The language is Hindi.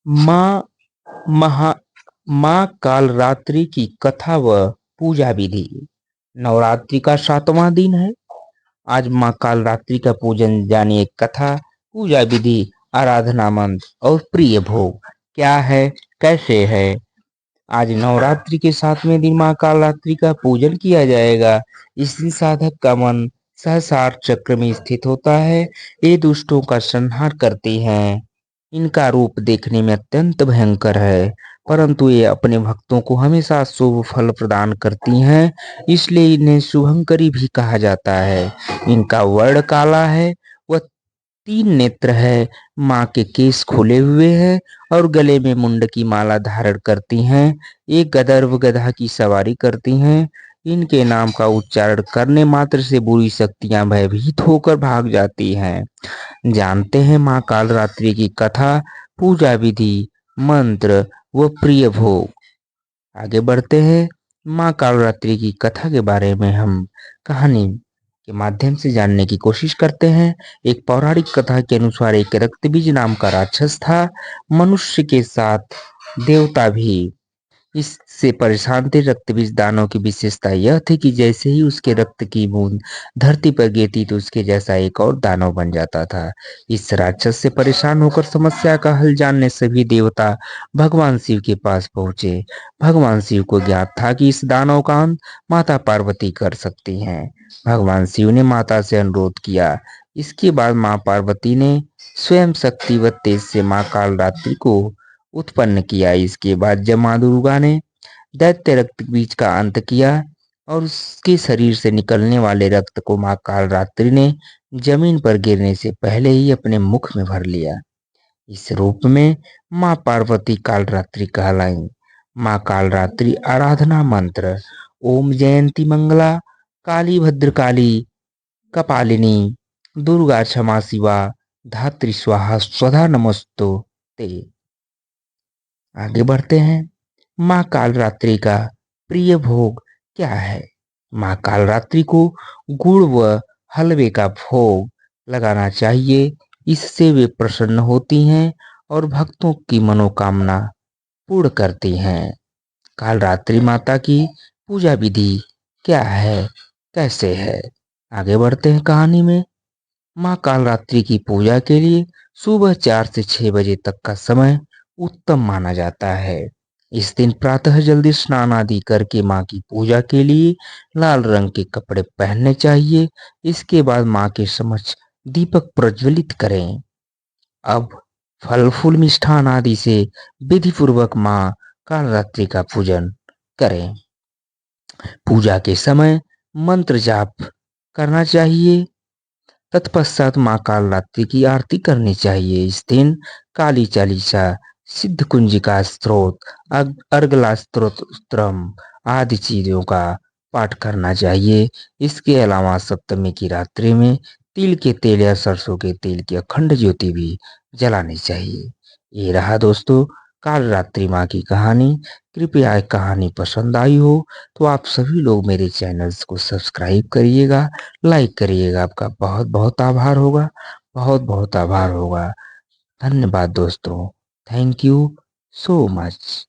माँ महा माँ कालरात्रि की कथा व पूजा विधि। नवरात्रि का 7वां दिन है। आज माँ कालरात्रि का पूजन जानिए। कथा, पूजा विधि, आराधना मंत्र और प्रिय भोग क्या है, कैसे है। आज नवरात्रि के 7वें दिन माँ कालरात्रि का पूजन किया जाएगा। इस दिन साधक का मन सहस्रार चक्र में स्थित होता है। ये दुष्टों का संहार करती हैं। इनका रूप देखने में अत्यंत भयंकर है, परंतु ये अपने भक्तों को हमेशा शुभ फल प्रदान करती हैं, इसलिए इन्हें शुभंकरी भी कहा जाता है। इनका वर्ण काला है, वह 3 नेत्र है। माँ के केस खुले हुए हैं और गले में मुंड की माला धारण करती हैं। ये गदर्भ गधा की सवारी करती हैं। इनके नाम का उच्चारण करने मात्र से बुरी शक्तियां भयभीत होकर भाग जाती हैं। जानते हैं माँ कालरात्रि की कथा, पूजा विधि, मंत्र व प्रिय भोग। आगे बढ़ते हैं। माँ कालरात्रि की कथा के बारे में हम कहानी के माध्यम से जानने की कोशिश करते हैं। एक पौराणिक कथा के अनुसार एक रक्तबीज नाम का राक्षस था। मनुष्य के साथ देवता भी इससे परेशान थे। रक्तबीज दानव की विशेषता यह थी कि जैसे ही उसके रक्त की बूंद धरती पर गिरती तो उसके जैसा एक और दानव बन जाता था। इस राक्षस से परेशान होकर समस्या का हल जानने सभी देवता भगवान शिव के पास पहुंचे। भगवान शिव को ज्ञात था कि इस दानव का अंत माता पार्वती कर सकती हैं। भगवान शिव ने माता से अनुरोध किया। इसके बाद माँ पार्वती ने स्वयं शक्ति व तेज से माँ कालरात्रि को उत्पन्न किया। इसके बाद जब माँ दुर्गा ने दैत्य रक्त बीज का अंत किया और उसके शरीर से निकलने वाले रक्त को माँ कालरात्रि ने जमीन पर गिरने से पहले ही अपने मुख में भर लिया। इस रूप में माँ पार्वती कालरात्रि कहलाई। माँ कालरात्रि आराधना मंत्र। ओम जयंती मंगला काली भद्रकाली कपालिनी दुर्गा क्षमा शिवा धात्री स्वाहा स्वधा नमस्तु ते। आगे बढ़ते हैं। माँ कालरात्रि का प्रिय भोग क्या है। माँ कालरात्रि को गुड़ व हलवे का भोग लगाना चाहिए। इससे वे प्रसन्न होती हैं और भक्तों की मनोकामना पूर्ण करती हैं। कालरात्रि माता की पूजा विधि क्या है, कैसे है। आगे बढ़ते हैं कहानी में। माँ कालरात्रि की पूजा के लिए सुबह 4 से 6 बजे तक का समय उत्तम माना जाता है। इस दिन प्रातः जल्दी स्नान आदि करके माँ की पूजा के लिए लाल रंग के कपड़े पहनने चाहिए। इसके बाद माँ के समक्ष दीपक प्रज्वलित करें। अब फल फूल मिष्ठान आदि से विधि पूर्वक माँ कालरात्रि का पूजन करें। पूजा के समय मंत्र जाप करना चाहिए। तत्पश्चात माँ कालरात्रि की आरती करनी चाहिए। इस दिन काली चालीसा, सिद्ध कुंजिका स्त्रोत, अर्गला स्तोत्रम आदि चीजों का पाठ करना चाहिए। इसके अलावा सप्तमी की रात्रि में तिल के तेल या सरसों के तेल की अखंड ज्योति भी जलानी चाहिए। ये रहा दोस्तों कालरात्रि माँ की कहानी। कृपया ये कहानी पसंद आई हो तो आप सभी लोग मेरे चैनल्स को सब्सक्राइब करिएगा, लाइक करिएगा। आपका बहुत बहुत आभार होगा, बहुत बहुत आभार होगा। धन्यवाद दोस्तों। Thank you so much.